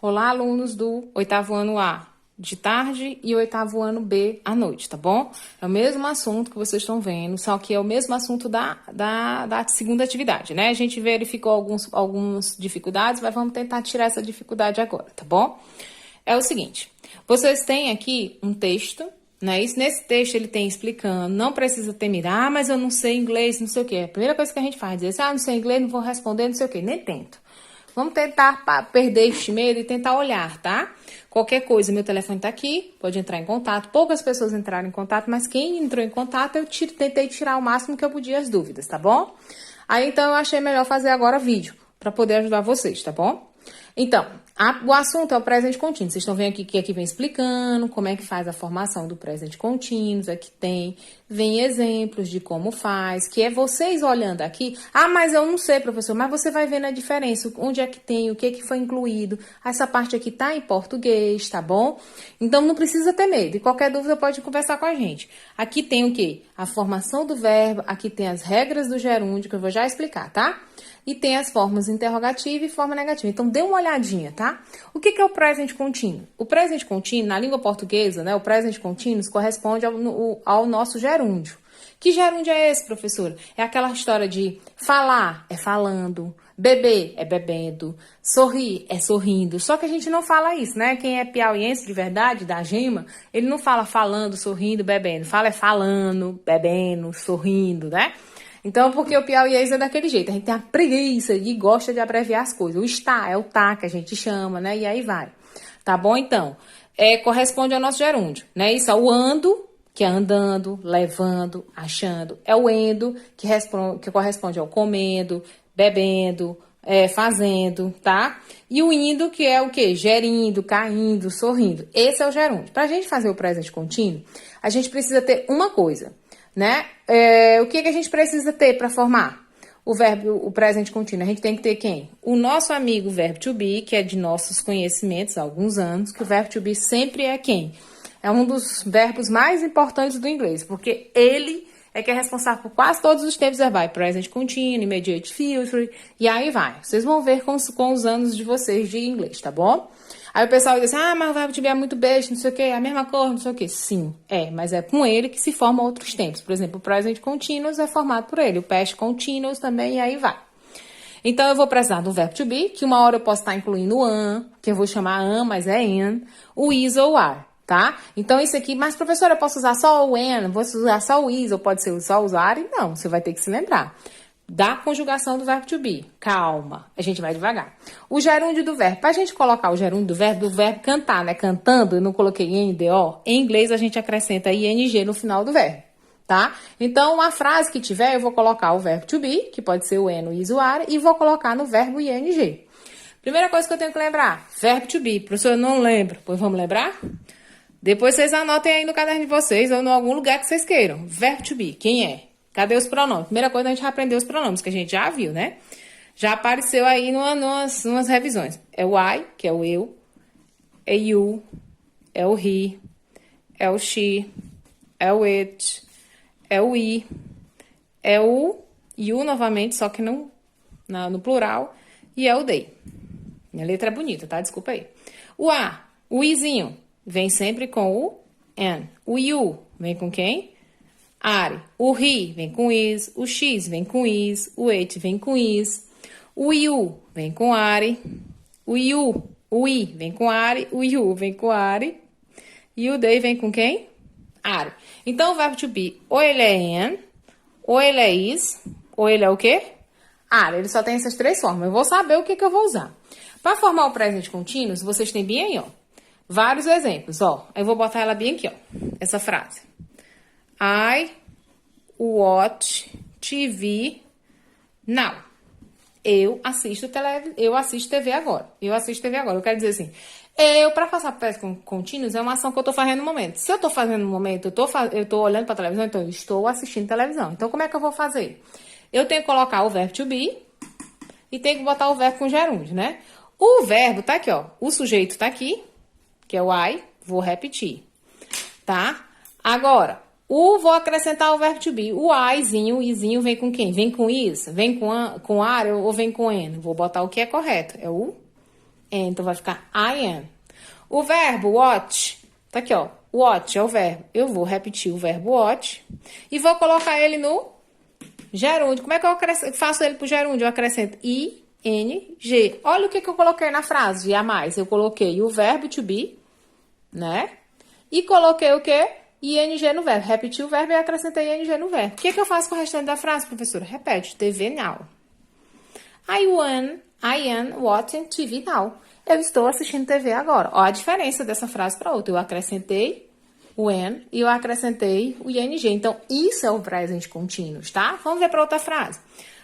Olá, alunos do oitavo ano A de tarde e oitavo ano B à noite, tá bom? É o mesmo assunto que vocês estão vendo, só que é o mesmo assunto da segunda atividade, né? A gente verificou algumas dificuldades, mas vamos tentar tirar essa dificuldade agora, tá bom? É o seguinte, vocês têm aqui um texto, né? Nesse texto ele tem explicando, não precisa ter mirar, mas eu não sei inglês, não sei o quê. A primeira coisa que a gente faz é dizer assim, não sei inglês, não vou responder, não sei o quê. Nem tento. Vamos tentar perder este medo e tentar olhar, tá? Qualquer coisa, meu telefone tá aqui, pode entrar em contato. Poucas pessoas entraram em contato, mas quem entrou em contato, eu tentei tirar o máximo que eu podia as dúvidas, tá bom? Aí, então, eu achei melhor fazer agora vídeo, para poder ajudar vocês, tá bom? Então, o assunto é o presente contínuo. Vocês estão vendo aqui que aqui vem explicando como é que faz a formação do presente contínuo. Aqui vem exemplos de como faz, que é vocês olhando aqui. Ah, mas eu não sei, professor, mas você vai vendo a diferença, onde é que tem, o que que foi incluído. Essa parte aqui tá em português, tá bom? Então, não precisa ter medo. E qualquer dúvida pode conversar com a gente. Aqui tem o quê? A formação do verbo, aqui tem as regras do gerúndio, que eu vou já explicar, tá? E tem as formas interrogativa e forma negativa. Então, dê uma olhadinha, tá? O que é o presente contínuo? O presente contínuo, na língua portuguesa, né? O presente contínuo corresponde ao nosso gerúndio. Que gerúndio é esse, professora? É aquela história de falar, é falando, beber, é bebendo, sorrir, é sorrindo. Só que a gente não fala isso, né? Quem é piauiense de verdade, da gema, ele não fala falando, sorrindo, bebendo. Fala é falando, bebendo, sorrindo, né? Então, porque o piauiês é daquele jeito, a gente tem a preguiça e gosta de abreviar as coisas. O está é o tá que a gente chama, né? E aí vai. Tá bom? Então, corresponde ao nosso gerúndio, né? Isso é o ando, que é andando, levando, achando. É o endo, que corresponde ao comendo, bebendo, fazendo, tá? E o indo, que é o quê? Gerindo, caindo, sorrindo. Esse é o gerúndio. Pra gente fazer o presente contínuo, a gente precisa ter uma coisa, né? O que a gente precisa ter para formar o presente contínuo? A gente tem que ter quem? O nosso amigo verbo to be, que é de nossos conhecimentos há alguns anos, que o verbo to be sempre é quem? É um dos verbos mais importantes do inglês, porque ele é que é responsável por quase todos os tempos verbais. Present continuous, immediate future, e aí vai. Vocês vão ver com os anos de vocês de inglês, tá bom? Aí o pessoal diz assim, mas o verbo to be é muito besta, não sei o quê, a mesma cor, não sei o quê. Sim, mas é com ele que se formam outros tempos. Por exemplo, o present continuous é formado por ele, o past continuous também, e aí vai. Então, eu vou precisar do verbo to be, que uma hora eu posso estar incluindo o am, que eu vou chamar am, mas é an, o is ou are, tá? Então, isso aqui, mas professora, eu posso usar só o an, vou usar só o is, ou pode ser só o are? Não, você vai ter que se lembrar da conjugação do verbo to be. Calma, a gente vai devagar. O gerúndio do verbo. Para a gente colocar o gerúndio do verbo cantar, né? Cantando, eu não coloquei NDO. Em inglês, a gente acrescenta ING no final do verbo, tá? Então, a frase que tiver, eu vou colocar o verbo to be, que pode ser o N, o is, o are, e vou colocar no verbo ING. Primeira coisa que eu tenho que lembrar, verbo to be. Professor, eu não lembro. Pois vamos lembrar? Depois vocês anotem aí no caderno de vocês ou em algum lugar que vocês queiram. Verbo to be, quem é? Cadê os pronomes? Primeira coisa, a gente vai aprender os pronomes, que a gente já viu, né? Já apareceu aí numas revisões. É o I, que é o eu. É you. É o he. É o she. É o it. É o i. É o you novamente, só que no plural. E é o they. Minha letra é bonita, tá? Desculpa aí. O a, o izinho, vem sempre com o an. O you, vem com quem? Are. O he vem com is, o x vem com is, o it vem com is, o you vem com are, o i vem com are, o you vem com are, e o they vem com quem? Are. Então, o verbo to be, ou ele é am, ou ele é is, ou ele é o quê? Are. Ele só tem essas três formas. Eu vou saber o que eu vou usar. Para formar o presente contínuo, vocês têm bem aí, ó, vários exemplos, ó. Eu vou botar ela bem aqui, ó, essa frase. I watch TV now. Eu assisto TV agora. Eu quero dizer assim, para passar presente contínuo é uma ação que eu tô fazendo no momento. Se eu tô fazendo no momento, eu tô olhando pra televisão, então eu estou assistindo televisão. Então, como é que eu vou fazer? Eu tenho que colocar o verbo to be e tenho que botar o verbo com gerúndio, né? O verbo tá aqui, ó. O sujeito tá aqui, que é o I. Vou repetir, tá? Agora, vou acrescentar o verbo to be. O o izinho vem com quem? Vem com is? Vem com are ou vem com n? Vou botar o que é correto. É o Então, vai ficar I am. O verbo watch, tá aqui, ó. Watch é o verbo. Eu vou repetir o verbo watch e vou colocar ele no gerúndio. Como é que eu faço ele pro gerúndio? Eu acrescento ing. Olha o que eu coloquei na frase de a mais. Eu coloquei o verbo to be, né? E coloquei o quê? ing no verbo. Repeti o verbo e acrescentei ing no verbo. O que eu faço com o restante da frase, professora? Repete. TV now. I am watching TV now. Eu estou assistindo TV agora. Ó a diferença dessa frase para outra. Eu acrescentei o when e eu acrescentei o ing. Então, isso é o presente contínuo, tá? Vamos ver para outra frase.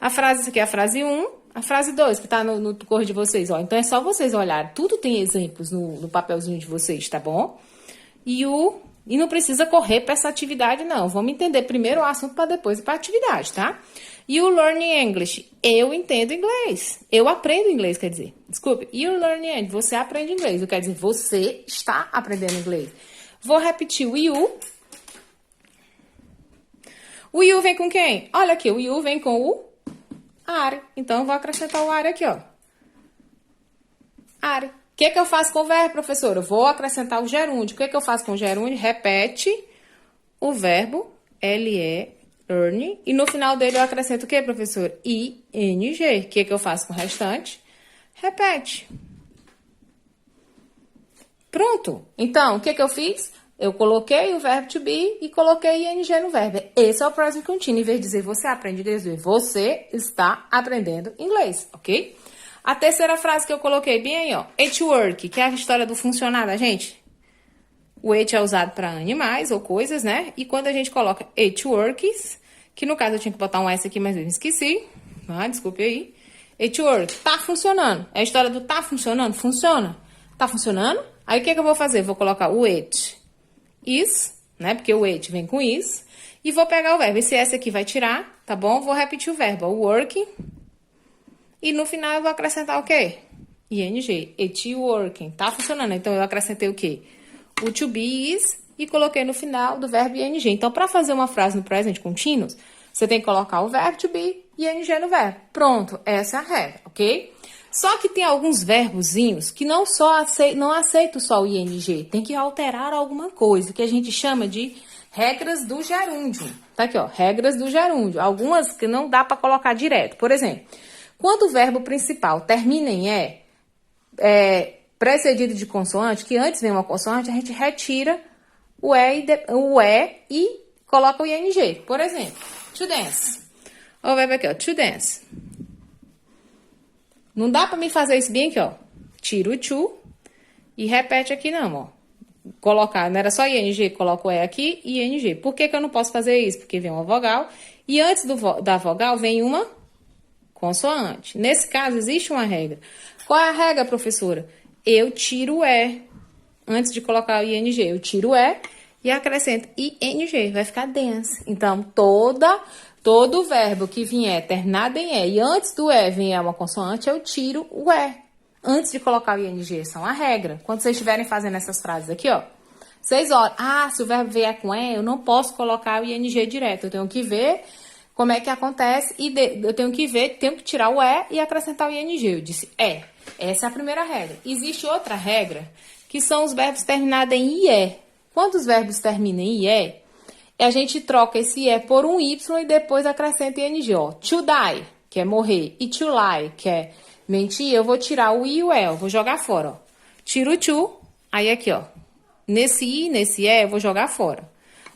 A frase, essa aqui é a frase 1, a frase 2, que está no cor de vocês. Ó. Então, é só vocês olharem. Tudo tem exemplos no papelzinho de vocês, tá bom? E não precisa correr para essa atividade, não. Vamos entender primeiro o assunto para depois ir para a atividade, tá? You learn English. Eu entendo inglês. Eu aprendo inglês, quer dizer. Desculpe. You learn English. Você aprende inglês. Quer dizer, você está aprendendo inglês. Vou repetir o you. O you vem com quem? Olha aqui, o you vem com o are. Então, eu vou acrescentar o are aqui, ó. Are. O que eu faço com o verbo, professora? Eu vou acrescentar o gerúndio. O que eu faço com o gerúndio? Repete o verbo learn. E no final dele eu acrescento o que, professor? ing. O que eu faço com o restante? Repete. Pronto. Então, o que eu fiz? Eu coloquei o verbo to be e coloquei ing no verbo. Esse é o present continuo. Em vez de dizer você aprende inglês, você está aprendendo inglês, ok? A terceira frase que eu coloquei bem aí, ó. It work, que é a história do funcionar da gente. O it é usado para animais ou coisas, né? E quando a gente coloca it works, que no caso eu tinha que botar um S aqui, mas eu esqueci. Desculpe aí. It work, tá funcionando. É a história do tá funcionando? Funciona. Tá funcionando? Aí o que eu vou fazer? Vou colocar o it is, né? Porque o it vem com is. E vou pegar o verbo. Esse S aqui vai tirar, tá bom? Vou repetir o verbo. O work. E no final eu vou acrescentar o quê? ing. It working. Tá funcionando. Então, eu acrescentei o quê? O to be is e coloquei no final do verbo ing. Então, para fazer uma frase no present continuous, você tem que colocar o verbo to be e ing no verbo. Pronto. Essa é a regra, ok? Só que tem alguns verbozinhos que não aceitam só o ing. Tem que alterar alguma coisa, que a gente chama de regras do gerúndio. Tá aqui, ó. Regras do gerúndio. Algumas que não dá para colocar direto. Por exemplo, quando o verbo principal termina em precedido de consoante, que antes vem uma consoante, a gente retira o E e coloca o ing. Por exemplo, to dance. Olha o verbo aqui, ó. To dance. Não dá pra me fazer isso bem aqui, ó. Tira o to e repete aqui não, ó. Colocar, não era só ing, coloco o E aqui e ing. Por que eu não posso fazer isso? Porque vem uma vogal e antes da vogal vem uma consoante. Nesse caso, existe uma regra. Qual é a regra, professora? Eu tiro o E antes de colocar o ing. Eu tiro o E e acrescento ing. Vai ficar dance. Então, todo verbo que vier terminado em E e antes do E vier uma consoante, eu tiro o E antes de colocar o ing. São a regra. Quando vocês estiverem fazendo essas frases aqui, ó, vocês olham, se o verbo vier com E, eu não posso colocar o ing direto. Eu tenho que ver como é que acontece e eu tenho que tirar o E e acrescentar o ing. Eu disse essa é a primeira regra. Existe outra regra, que são os verbos terminados em IE. Quando os verbos terminam em IE, a gente troca esse E por um Y e depois acrescenta ing. Ó. To die, que é morrer, e to lie, que é mentir, eu vou tirar o I e o E, eu vou jogar fora. Ó. Tiro o to, aí aqui, ó. Nesse I e nesse E, eu vou jogar fora.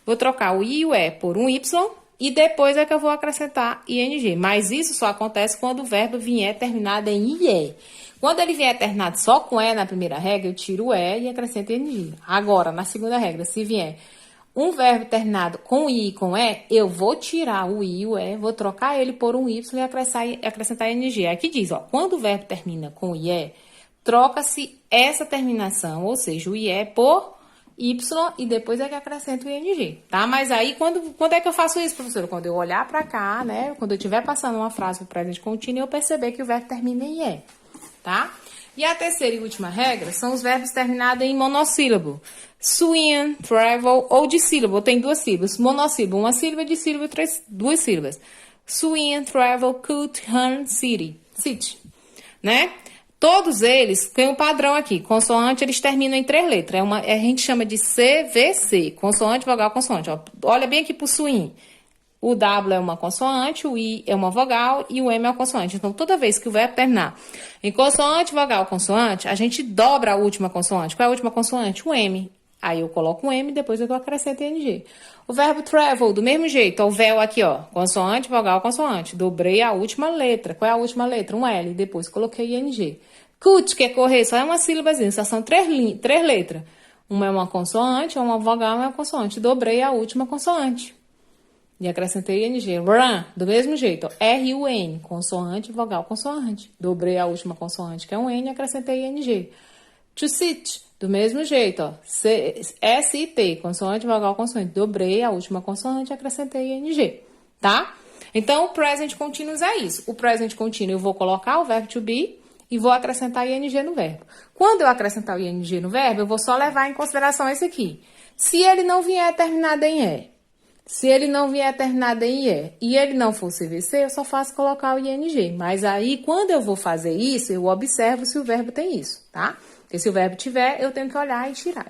Vou trocar o I e o E por um Y e depois é que eu vou acrescentar ing. Mas isso só acontece quando o verbo vier terminado em IE. Quando ele vier terminado só com E na primeira regra, eu tiro o E e acrescento ing. Agora, na segunda regra, se vier um verbo terminado com I e com E, eu vou tirar o I e o E, vou trocar ele por um Y e acrescentar ing. Aqui diz, ó, quando o verbo termina com IE, troca-se essa terminação, ou seja, o IE por Y e depois é que acrescento o ing, tá? Mas aí, quando é que eu faço isso, professora? Quando eu olhar pra cá, né? Quando eu estiver passando uma frase pro presente contínuo, eu perceber que o verbo termina em E, tá? E a terceira e última regra são os verbos terminados em monossílabo. Swim, travel ou dissílabo. Tem duas sílabas. Monossílabo, uma sílaba, dissílabo, duas sílabas. Swim, travel, could, hunt, city. Né? Todos eles têm um padrão aqui. Consoante, eles terminam em 3 letras. A gente chama de CVC. Consoante, vogal, consoante. Ó, olha bem aqui pro swing. O W é uma consoante, o I é uma vogal e o M é uma consoante. Então, toda vez que o verbo terminar em consoante, vogal, consoante, a gente dobra a última consoante. Qual é a última consoante? O M. Aí eu coloco um M, depois eu acrescento ING. O verbo travel, do mesmo jeito. Ó, o véu aqui, ó. Consoante, vogal, consoante. Dobrei a última letra. Qual é a última letra? Um L. Depois coloquei ING. Cut, que é correr, só é uma sílabazinha. Só são 3 letras. Uma é uma consoante, uma vogal e uma consoante. Dobrei a última consoante. E acrescentei ING. Run, do mesmo jeito. Ó, R-U-N. Consoante, vogal, consoante. Dobrei a última consoante, que é um N, e acrescentei ING. To sit. Do mesmo jeito, ó. S-I-T, consoante, vogal, consoante. Dobrei a última consoante e acrescentei ING, tá? Então, o present continuous é isso. O present continuous eu vou colocar o verbo to be e vou acrescentar ING no verbo. Quando eu acrescentar o ING no verbo, eu vou só levar em consideração esse aqui. Se ele não vier terminado em E, se ele não vier terminado em IE e ele não for CVC, eu só faço colocar o ING. Mas aí, quando eu vou fazer isso, eu observo se o verbo tem isso, tá? Porque se o verbo tiver, eu tenho que olhar e tirar.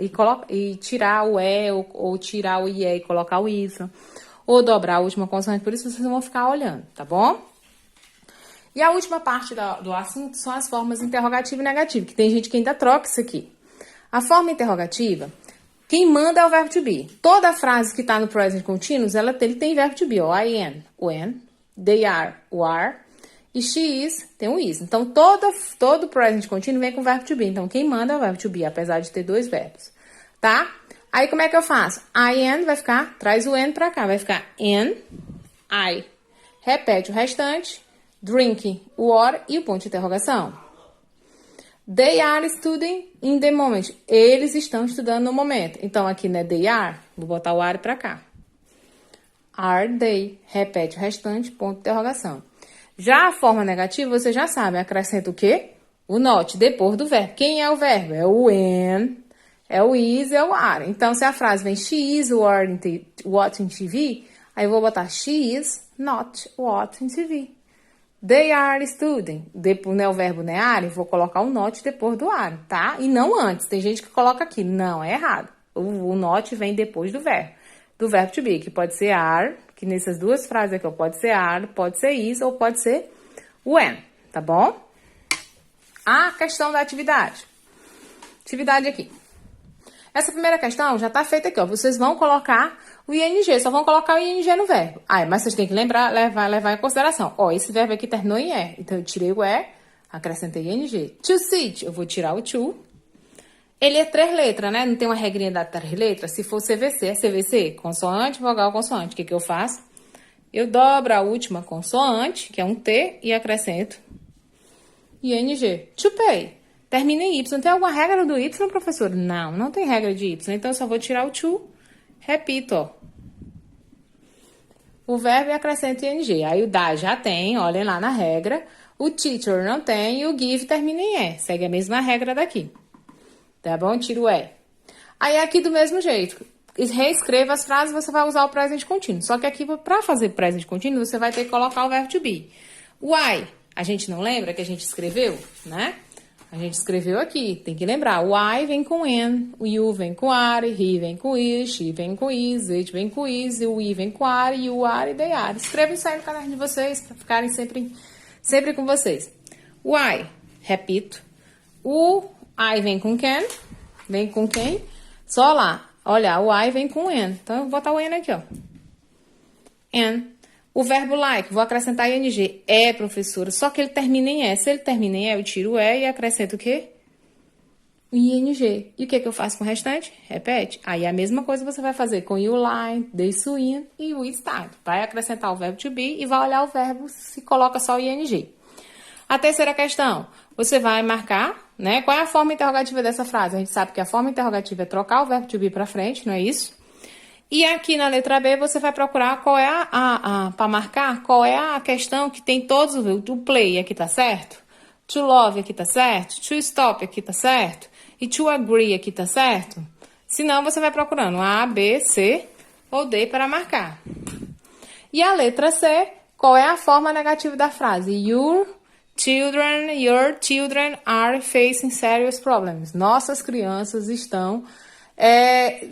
E tirar o E, ou tirar o IE e colocar o Y. Ou dobrar a última consoante, por isso vocês vão ficar olhando, tá bom? E a última parte do assunto são as formas interrogativa e negativa, que tem gente que ainda troca isso aqui. A forma interrogativa, quem manda é o verbo to be. Toda frase que está no present continuous, ele tem verbo to be, ó. I am, when, they are, o are, e she is, tem o is. Então, todo present continuous vem com verbo to be. Então, quem manda é o verbo to be, apesar de ter 2 verbos, tá? Aí, como é que eu faço? I am vai ficar, traz o N pra cá, vai ficar in, I. Repete o restante, drink, water e o ponto de interrogação. They are studying in the moment. Eles estão estudando no momento. Então, aqui não é they are, vou botar o are pra cá. Are they? Repete o restante, ponto de interrogação. Já a forma negativa, você já sabe, acrescenta o quê? O not, depois do verbo. Quem é o verbo? É o when, é o is, é o are. Então, se a frase vem she is watching TV, aí eu vou botar she is not watching TV. They are studying. Depois, não é o verbo, não é are, vou colocar o not depois do are, tá? E não antes. Tem gente que coloca aqui. Não, é errado. O not vem depois do verbo to be, que pode ser are, que nessas 2 frases aqui, ó, pode ser are, pode ser is, ou pode ser when, tá bom? A questão da atividade. Atividade aqui. Essa primeira questão já tá feita aqui, ó. Vocês vão colocar o ING, só vão colocar o ING no verbo. Mas vocês têm que levar em consideração. Ó, esse verbo aqui terminou em E. Então, eu tirei o E, acrescentei ING. To sit, eu vou tirar o to. Ele é 3 letras, né? Não tem uma regrinha da 3 letras. Se for CVC, é CVC. Consoante, vogal, consoante. O que eu faço? Eu dobro a última consoante, que é um T, e acrescento ING. To pay. Termina em Y. Tem alguma regra do Y, professor? Não, não tem regra de Y. Então, eu só vou tirar o to. Repito, ó. O verbo e acrescento ING. Aí o da já tem, olhem lá na regra. O teacher não tem e o give termina em E. Segue a mesma regra daqui. Tá bom? Tira o E. Aí aqui do mesmo jeito. Reescreva as frases, você vai usar o present continuous. Só que aqui, para fazer present continuous, você vai ter que colocar o verbo to be. Why? A gente não lembra que a gente escreveu, né? A gente escreveu aqui, tem que lembrar. O I vem com N, o you vem com are, he vem com is, she vem com is, it vem com is, o we vem com are, you are e they are. Escrevam isso aí no caderno de vocês, para ficarem sempre com vocês. O I, repito. O I vem com can, vem com quem? Só lá. Olha, o I vem com N. Então, eu vou botar o N aqui, ó. N. O verbo like, vou acrescentar ING. É, professora, só que ele termina em E. Se ele termina em E, eu tiro o E e acrescento o quê? O ING. E o que eu faço com o restante? Repete. Aí, a mesma coisa você vai fazer com you like, they swim e we start. Vai acrescentar o verbo to be e vai olhar o verbo se coloca só o ING. A terceira questão, você vai marcar, né? Qual é a forma interrogativa dessa frase? A gente sabe que a forma interrogativa é trocar o verbo to be para frente, não é isso? E aqui na letra B, você vai procurar qual é para marcar, qual é a questão que tem todos os... To play aqui tá certo? To love aqui tá certo? To stop aqui tá certo? E to agree aqui tá certo? Se não, você vai procurando A, B, C ou D para marcar. E a letra C, qual é a forma negativa da frase? Your Your children are facing serious problems. Nossas crianças estão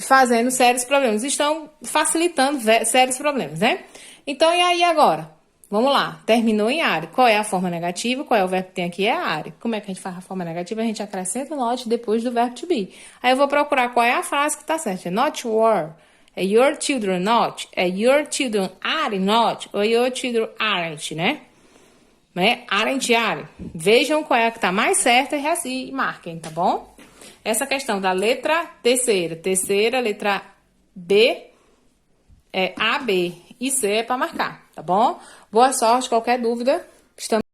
fazendo sérios problemas, estão facilitando sérios problemas, né? Então, e aí agora? Vamos lá, terminou em are. Qual é a forma negativa? Qual é o verbo que tem aqui? É are. Como é que a gente faz a forma negativa? A gente acrescenta o not depois do verbo to be. Aí eu vou procurar qual é a frase que tá certa. É not were. É your children not. É your children are not. Ou your children aren't, né? Aren't, are. Vejam qual é a que tá mais certa e marquem, tá bom? Essa questão da letra terceira, letra B, A, B e C é para marcar, tá bom? Boa sorte, qualquer dúvida, estamos